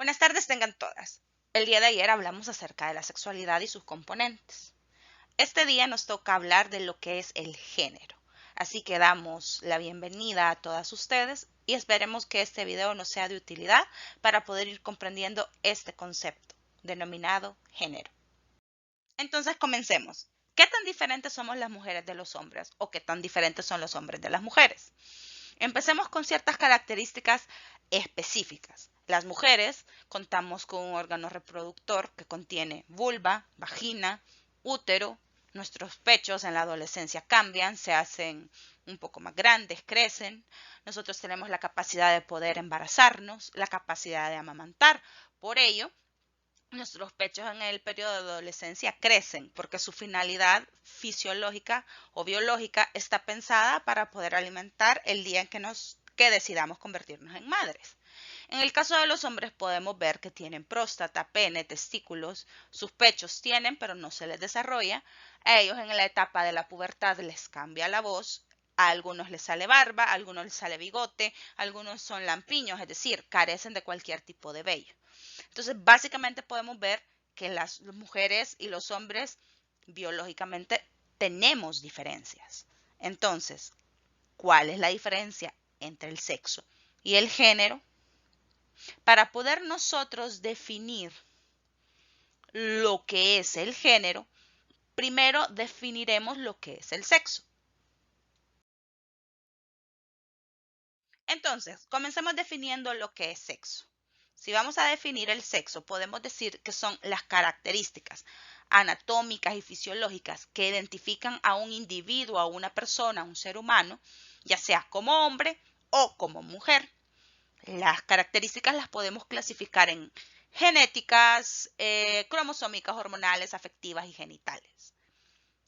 Buenas tardes tengan todas. El día de ayer hablamos acerca de la sexualidad y sus componentes. Este día nos toca hablar de lo que es el género. Así que damos la bienvenida a todas ustedes y esperemos que este video nos sea de utilidad para poder ir comprendiendo este concepto denominado género. Entonces comencemos. ¿Qué tan diferentes somos las mujeres de los hombres o qué tan diferentes son los hombres de las mujeres? Empecemos con ciertas características específicas. Las mujeres contamos con un órgano reproductor que contiene vulva, vagina, útero. Nuestros pechos en la adolescencia cambian, se hacen un poco más grandes, crecen. Nosotros tenemos la capacidad de poder embarazarnos, la capacidad de amamantar. Por ello, nuestros pechos en el periodo de adolescencia crecen porque su finalidad fisiológica o biológica está pensada para poder alimentar el día en que decidamos convertirnos en madres. En el caso de los hombres podemos ver que tienen próstata, pene, testículos, sus pechos tienen pero no se les desarrolla. A ellos en la etapa de la pubertad les cambia la voz, a algunos les sale barba, a algunos les sale bigote, algunos son lampiños, es decir, carecen de cualquier tipo de vello. Entonces, básicamente podemos ver que las mujeres y los hombres biológicamente tenemos diferencias. Entonces, ¿cuál es la diferencia entre el sexo y el género? Para poder nosotros definir lo que es el género, primero definiremos lo que es el sexo. Entonces, comencemos definiendo lo que es sexo. Si vamos a definir el sexo, podemos decir que son las características anatómicas y fisiológicas que identifican a un individuo, a una persona, a un ser humano, ya sea como hombre o como mujer. Las características las podemos clasificar en genéticas, cromosómicas, hormonales, afectivas y genitales.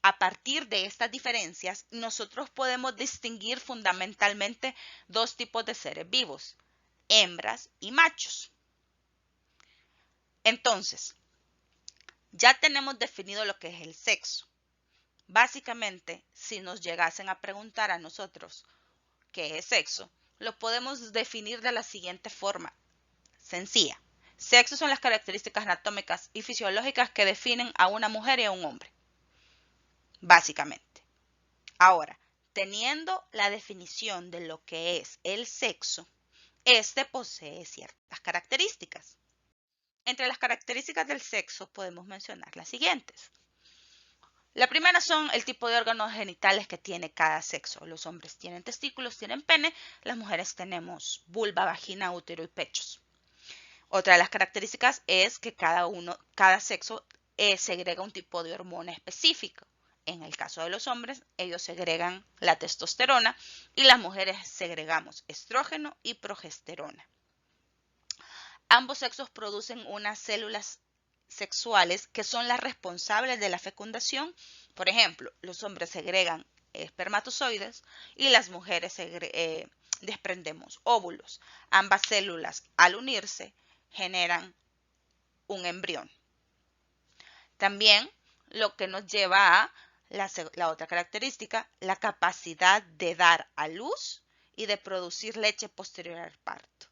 A partir de estas diferencias, nosotros podemos distinguir fundamentalmente dos tipos de seres vivos, hembras y machos. Entonces, ya tenemos definido lo que es el sexo. Básicamente, si nos llegasen a preguntar a nosotros qué es sexo, lo podemos definir de la siguiente forma, sencilla. Sexo son las características anatómicas y fisiológicas que definen a una mujer y a un hombre, básicamente. Ahora, teniendo la definición de lo que es el sexo, este posee ciertas características. Entre las características del sexo podemos mencionar las siguientes. La primera son el tipo de órganos genitales que tiene cada sexo. Los hombres tienen testículos, tienen pene, las mujeres tenemos vulva, vagina, útero y pechos. Otra de las características es que cada sexo segrega un tipo de hormona específico. En el caso de los hombres, ellos segregan la testosterona y las mujeres segregamos estrógeno y progesterona. Ambos sexos producen unas células sexuales que son las responsables de la fecundación. Por ejemplo, los hombres segregan espermatozoides y las mujeres desprendemos óvulos. Ambas células, al unirse, generan un embrión. También lo que nos lleva a la otra característica, la capacidad de dar a luz y de producir leche posterior al parto.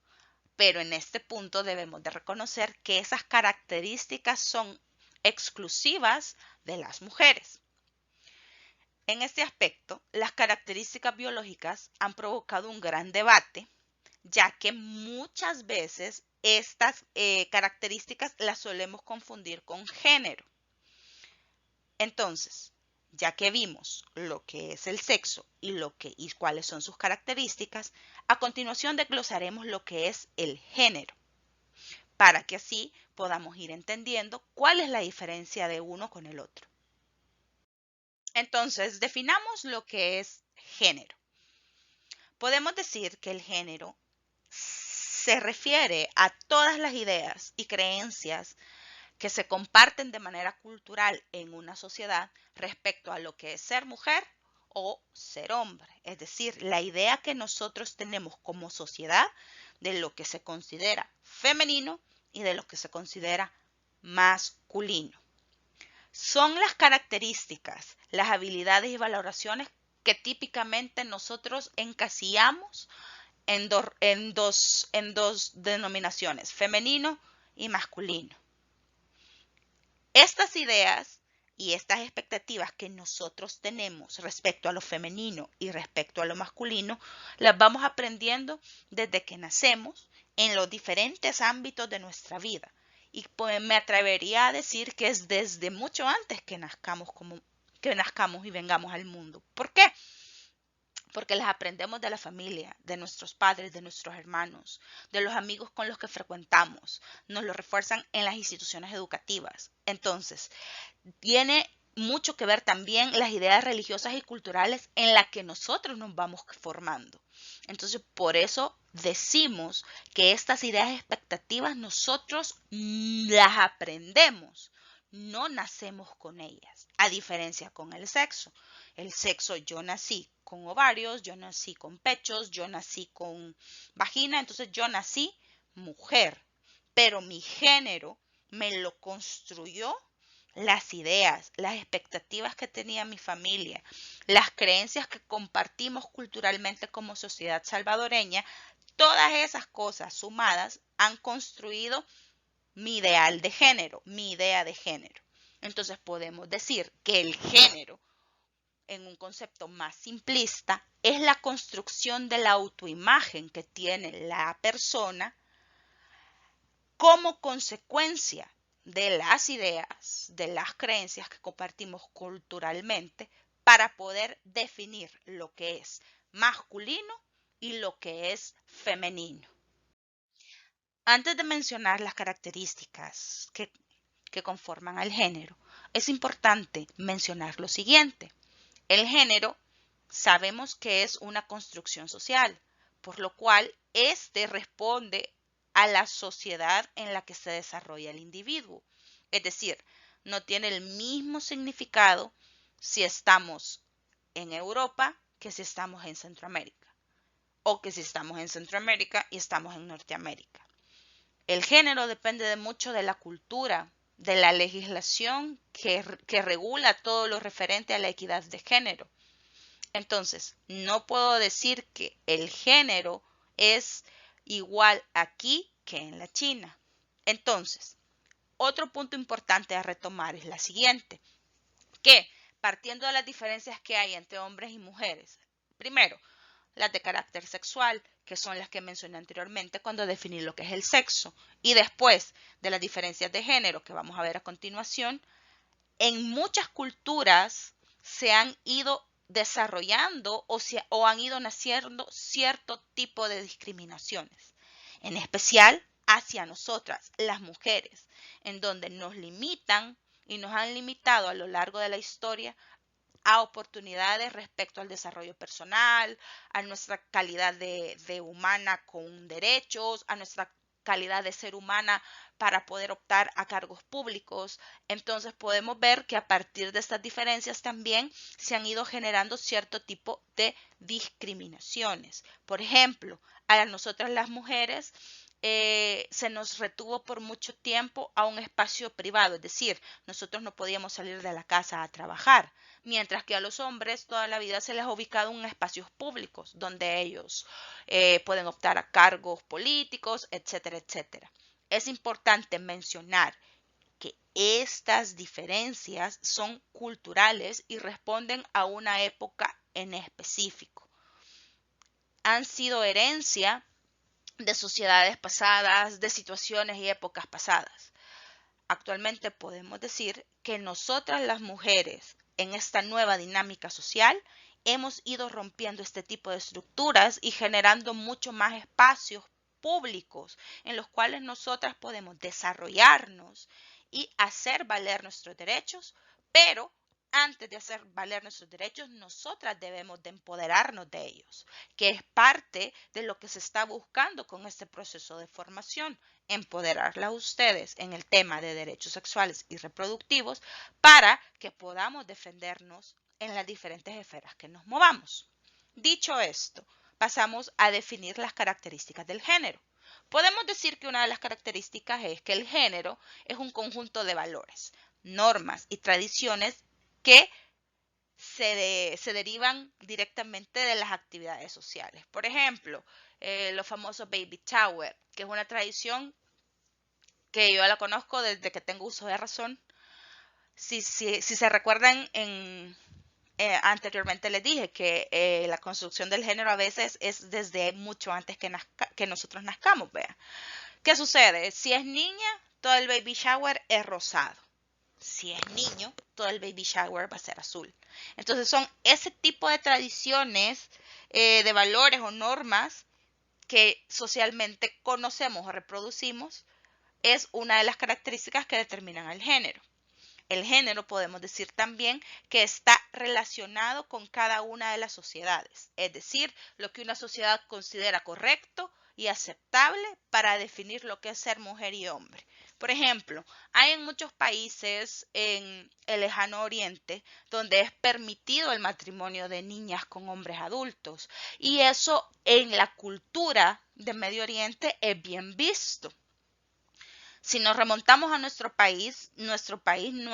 Pero en este punto debemos de reconocer que esas características son exclusivas de las mujeres. En este aspecto, las características biológicas han provocado un gran debate, ya que muchas veces estas características las solemos confundir con género. Entonces, ya que vimos lo que es el sexo y cuáles son sus características, a continuación desglosaremos lo que es el género, para que así podamos ir entendiendo cuál es la diferencia de uno con el otro. Entonces, definamos lo que es género. Podemos decir que el género se refiere a todas las ideas y creencias que se comparten de manera cultural en una sociedad respecto a lo que es ser mujer o ser hombre. Es decir, la idea que nosotros tenemos como sociedad de lo que se considera femenino y de lo que se considera masculino. Son las características, las habilidades y valoraciones que típicamente nosotros encasillamos en dos denominaciones, femenino y masculino. Estas ideas y estas expectativas que nosotros tenemos respecto a lo femenino y respecto a lo masculino, las vamos aprendiendo desde que nacemos en los diferentes ámbitos de nuestra vida. Y pues me atrevería a decir que es desde mucho antes que nazcamos y vengamos al mundo. ¿Por qué? Porque las aprendemos de la familia, de nuestros padres, de nuestros hermanos, de los amigos con los que frecuentamos. Nos lo refuerzan en las instituciones educativas. Entonces, tiene mucho que ver también las ideas religiosas y culturales en las que nosotros nos vamos formando. Entonces, por eso decimos que estas ideas expectativas nosotros las aprendemos, no nacemos con ellas, a diferencia con el sexo. El sexo, yo nací con ovarios, yo nací con pechos, yo nací con vagina, entonces yo nací mujer, pero mi género me lo construyó las ideas, las expectativas que tenía mi familia, las creencias que compartimos culturalmente como sociedad salvadoreña, todas esas cosas sumadas han construido mi ideal de género, mi idea de género. Entonces podemos decir que el género, en un concepto más simplista, es la construcción de la autoimagen que tiene la persona como consecuencia de las ideas, de las creencias que compartimos culturalmente para poder definir lo que es masculino y lo que es femenino. Antes de mencionar las características que conforman al género, es importante mencionar lo siguiente. El género sabemos que es una construcción social, por lo cual éste responde a la sociedad en la que se desarrolla el individuo. Es decir, no tiene el mismo significado si estamos en Europa que si estamos en Centroamérica, o que si estamos en Centroamérica y estamos en Norteamérica. El género depende de mucho de la cultura, de la legislación que regula todo lo referente a la equidad de género. Entonces, no puedo decir que el género es igual aquí que en la China. Entonces, otro punto importante a retomar es la siguiente, que partiendo de las diferencias que hay entre hombres y mujeres, primero, las de carácter sexual, que son las que mencioné anteriormente cuando definí lo que es el sexo, y después de las diferencias de género que vamos a ver a continuación, en muchas culturas se han ido desarrollando o han ido naciendo cierto tipo de discriminaciones, en especial hacia nosotras, las mujeres, en donde nos limitan y nos han limitado a lo largo de la historia a oportunidades respecto al desarrollo personal, a nuestra calidad de humana con derechos, a nuestra calidad de ser humana para poder optar a cargos públicos. Entonces podemos ver que a partir de estas diferencias también se han ido generando cierto tipo de discriminaciones. Por ejemplo, a nosotras las mujeres se nos retuvo por mucho tiempo a un espacio privado, es decir, nosotros no podíamos salir de la casa a trabajar, mientras que a los hombres toda la vida se les ha ubicado en espacios públicos donde ellos pueden optar a cargos políticos, etcétera, etcétera. Es importante mencionar que estas diferencias son culturales y responden a una época en específico. Han sido herencia de sociedades pasadas, de situaciones y épocas pasadas. Actualmente podemos decir que nosotras las mujeres en esta nueva dinámica social hemos ido rompiendo este tipo de estructuras y generando mucho más espacios públicos en los cuales nosotras podemos desarrollarnos y hacer valer nuestros derechos, pero antes de hacer valer nuestros derechos, nosotras debemos de empoderarnos de ellos, que es parte de lo que se está buscando con este proceso de formación, empoderarlas a ustedes en el tema de derechos sexuales y reproductivos para que podamos defendernos en las diferentes esferas que nos movamos. Dicho esto, pasamos a definir las características del género. Podemos decir que una de las características es que el género es un conjunto de valores, normas y tradiciones que se derivan directamente de las actividades sociales. Por ejemplo, los famosos baby shower, que es una tradición que yo la conozco desde que tengo uso de razón. Si se recuerdan, anteriormente les dije que la construcción del género a veces es desde mucho antes que nosotros nazcamos. Vea. ¿Qué sucede? Si es niña, todo el baby shower es rosado. Si es niño, todo el baby shower va a ser azul. Entonces son ese tipo de tradiciones, de valores o normas que socialmente conocemos o reproducimos, es una de las características que determinan al género. El género podemos decir también que está relacionado con cada una de las sociedades, es decir, lo que una sociedad considera correcto y aceptable para definir lo que es ser mujer y hombre. Por ejemplo, hay en muchos países en el lejano oriente donde es permitido el matrimonio de niñas con hombres adultos, y eso en la cultura de Medio Oriente es bien visto. Si nos remontamos a nuestro país no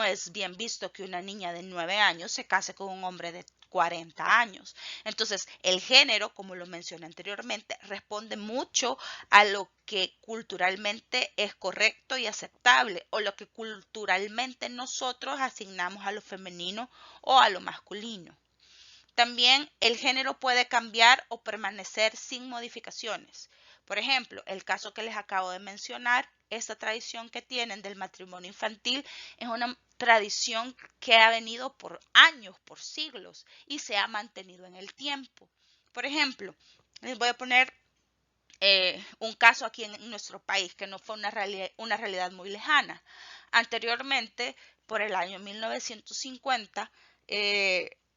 es bien visto que una niña de 9 años se case con un hombre de 40 años. Entonces, el género, como lo mencioné anteriormente, responde mucho a lo que culturalmente es correcto y aceptable, o lo que culturalmente nosotros asignamos a lo femenino o a lo masculino. También el género puede cambiar o permanecer sin modificaciones. Por ejemplo, el caso que les acabo de mencionar, esta tradición que tienen del matrimonio infantil es una tradición que ha venido por años, por siglos, y se ha mantenido en el tiempo. Por ejemplo, les voy a poner un caso aquí en nuestro país que no fue una realidad muy lejana. Anteriormente, por el año 1950,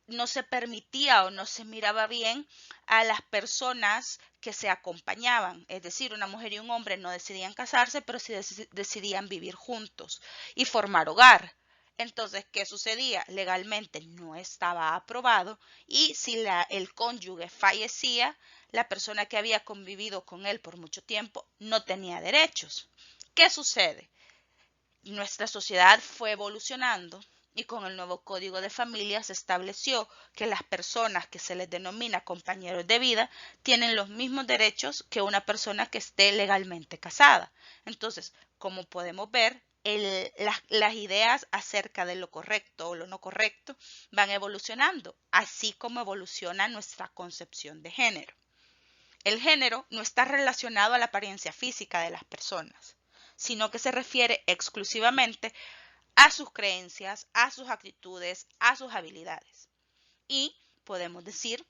no se permitía o no se miraba bien a las personas que se acompañaban, es decir, una mujer y un hombre no decidían casarse, pero sí decidían vivir juntos y formar hogar. Entonces, ¿qué sucedía? Legalmente no estaba aprobado, y si el cónyuge fallecía, la persona que había convivido con él por mucho tiempo no tenía derechos. ¿Qué sucede? Nuestra sociedad fue evolucionando, y con el nuevo Código de Familia se estableció que las personas que se les denomina compañeros de vida tienen los mismos derechos que una persona que esté legalmente casada. Entonces, como podemos ver, las ideas acerca de lo correcto o lo no correcto van evolucionando, así como evoluciona nuestra concepción de género. El género no está relacionado a la apariencia física de las personas, sino que se refiere exclusivamente a sus creencias, a sus actitudes, a sus habilidades. Y podemos decir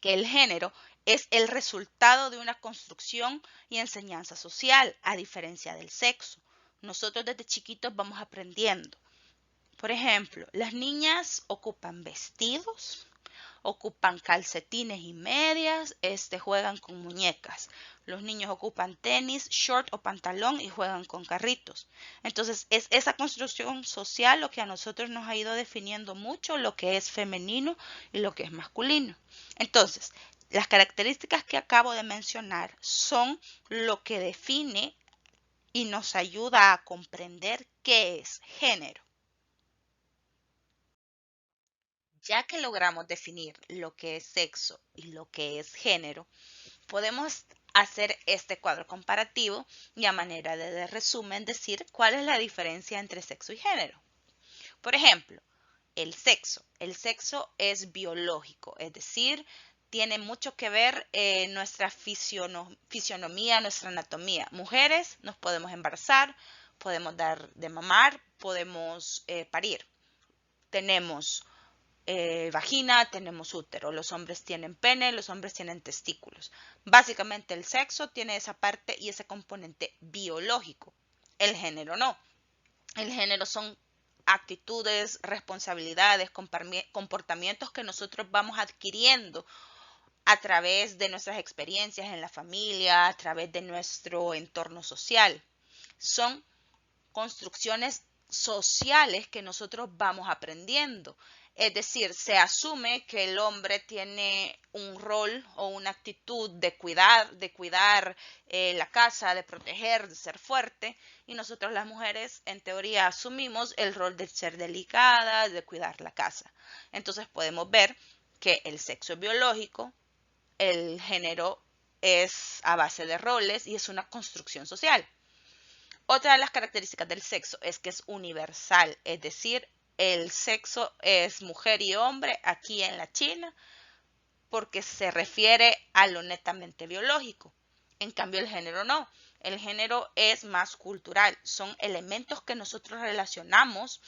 que el género es el resultado de una construcción y enseñanza social, a diferencia del sexo. Nosotros desde chiquitos vamos aprendiendo. Por ejemplo, las niñas ocupan vestidos, ocupan calcetines y medias, juegan con muñecas. Los niños ocupan tenis, short o pantalón y juegan con carritos. Entonces, es esa construcción social lo que a nosotros nos ha ido definiendo mucho lo que es femenino y lo que es masculino. Entonces, las características que acabo de mencionar son lo que define y nos ayuda a comprender qué es género. Ya que logramos definir lo que es sexo y lo que es género, podemos hacer este cuadro comparativo y, a manera de resumen, decir cuál es la diferencia entre sexo y género. Por ejemplo, el sexo. El sexo es biológico, es decir, tiene mucho que ver nuestra fisionomía, nuestra anatomía. Mujeres nos podemos embarazar, podemos dar de mamar, podemos parir. Tenemos vagina, tenemos útero, los hombres tienen pene, los hombres tienen testículos. Básicamente el sexo tiene esa parte y ese componente biológico. El género no. El género son actitudes, responsabilidades, comportamientos que nosotros vamos adquiriendo a través de nuestras experiencias en la familia, a través de nuestro entorno social. Son construcciones sociales que nosotros vamos aprendiendo. Es decir, se asume que el hombre tiene un rol o una actitud de cuidar la casa, de proteger, de ser fuerte, y nosotros las mujeres en teoría asumimos el rol de ser delicada, de cuidar la casa. Entonces podemos ver que el sexo es biológico, el género es a base de roles y es una construcción social. Otra de las características del sexo es que es universal, es decir, el sexo es mujer y hombre aquí en la China porque se refiere a lo netamente biológico. En cambio, el género no. El género es más cultural. Son elementos que nosotros relacionamos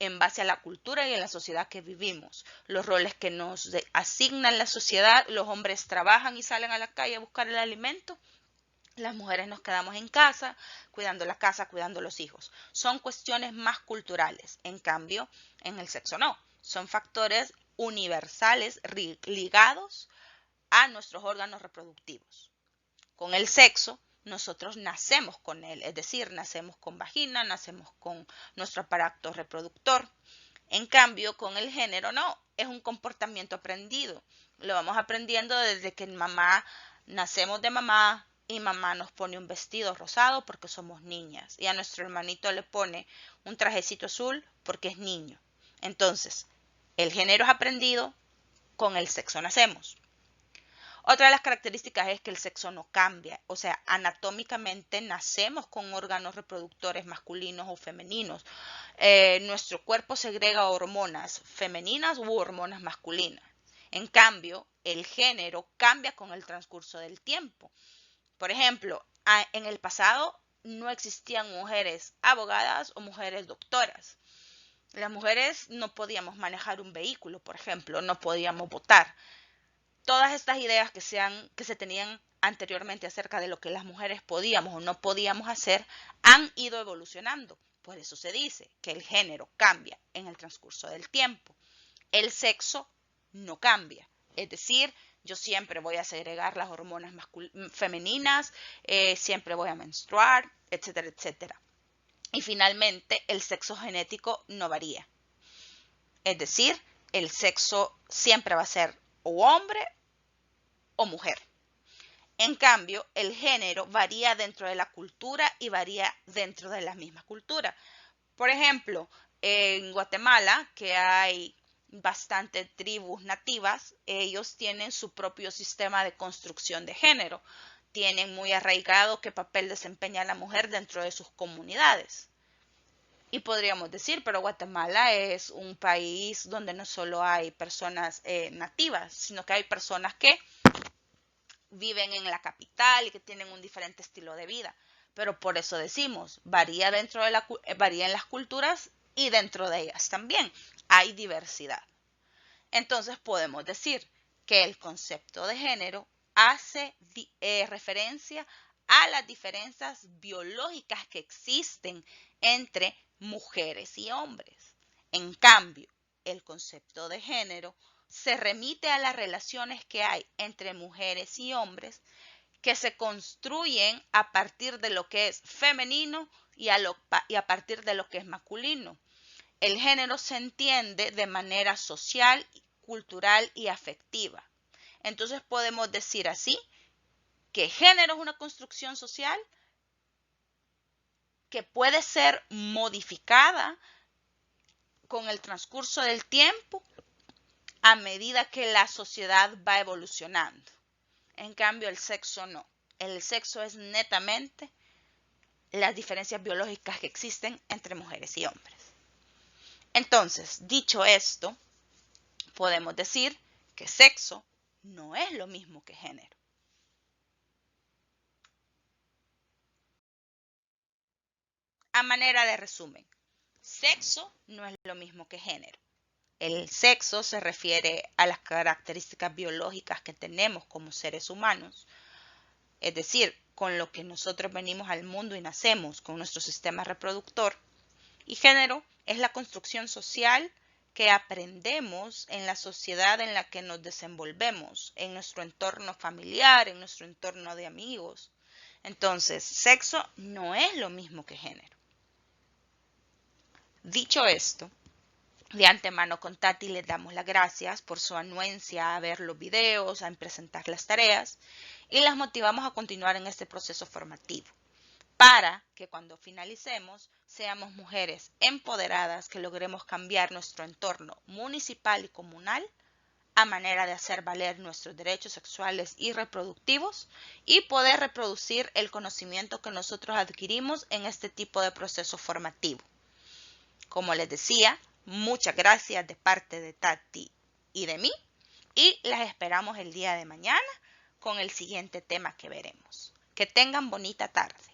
en base a la cultura y en la sociedad que vivimos. Los roles que nos asignan la sociedad, los hombres trabajan y salen a la calle a buscar el alimento. Las mujeres nos quedamos en casa, cuidando los hijos. Son cuestiones más culturales. En cambio, en el sexo no. Son factores universales ligados a nuestros órganos reproductivos. Con el sexo, nosotros nacemos con él, es decir, nacemos con vagina, nacemos con nuestro aparato reproductor. En cambio, con el género no, es un comportamiento aprendido. Lo vamos aprendiendo desde que nacemos de mamá y mamá nos pone un vestido rosado porque somos niñas y a nuestro hermanito le pone un trajecito azul porque es niño. Entonces, el género es aprendido, con el sexo nacemos. Otra de las características es que el sexo no cambia, o sea, anatómicamente nacemos con órganos reproductores masculinos o femeninos. Nuestro cuerpo segrega hormonas femeninas u hormonas masculinas. En cambio, el género cambia con el transcurso del tiempo. Por ejemplo, en el pasado no existían mujeres abogadas o mujeres doctoras. Las mujeres no podíamos manejar un vehículo, por ejemplo, no podíamos votar. Todas estas ideas que se tenían anteriormente acerca de lo que las mujeres podíamos o no podíamos hacer han ido evolucionando. Por eso se dice que el género cambia en el transcurso del tiempo. El sexo no cambia. Es decir, yo siempre voy a segregar las hormonas femeninas, siempre voy a menstruar, etcétera, etcétera. Y finalmente, el sexo genético no varía. Es decir, el sexo siempre va a ser o hombre o mujer. En cambio, el género varía dentro de la cultura y varía dentro de la misma cultura. Por ejemplo, en Guatemala, que hay bastantes tribus nativas, ellos tienen su propio sistema de construcción de género. Tienen muy arraigado qué papel desempeña la mujer dentro de sus comunidades. Y podríamos decir, pero Guatemala es un país donde no solo hay personas nativas, sino que hay personas que viven en la capital y que tienen un diferente estilo de vida. Pero por eso decimos, varía varía en las culturas y dentro de ellas también hay diversidad. Entonces podemos decir que el concepto de género hace referencia a las diferencias biológicas que existen entre mujeres y hombres. En cambio, el concepto de género se remite a las relaciones que hay entre mujeres y hombres que se construyen a partir de lo que es femenino y a partir de lo que es masculino. El género se entiende de manera social, cultural y afectiva. Entonces podemos decir así que género es una construcción social que puede ser modificada con el transcurso del tiempo a medida que la sociedad va evolucionando. En cambio, el sexo no. El sexo es netamente las diferencias biológicas que existen entre mujeres y hombres. Entonces, dicho esto, podemos decir que sexo no es lo mismo que género. A manera de resumen, sexo no es lo mismo que género. El sexo se refiere a las características biológicas que tenemos como seres humanos, es decir, con lo que nosotros venimos al mundo y nacemos, con nuestro sistema reproductor. Y género es la construcción social que aprendemos en la sociedad en la que nos desenvolvemos, en nuestro entorno familiar, en nuestro entorno de amigos. Entonces, sexo no es lo mismo que género. Dicho esto, De antemano con Tati les damos las gracias por su anuencia a ver los videos, a presentar las tareas y las motivamos a continuar en este proceso formativo para que cuando finalicemos seamos mujeres empoderadas que logremos cambiar nuestro entorno municipal y comunal a manera de hacer valer nuestros derechos sexuales y reproductivos y poder reproducir el conocimiento que nosotros adquirimos en este tipo de proceso formativo. Como les decía, muchas gracias de parte de Tati y de mí y las esperamos el día de mañana con el siguiente tema que veremos. Que tengan bonita tarde.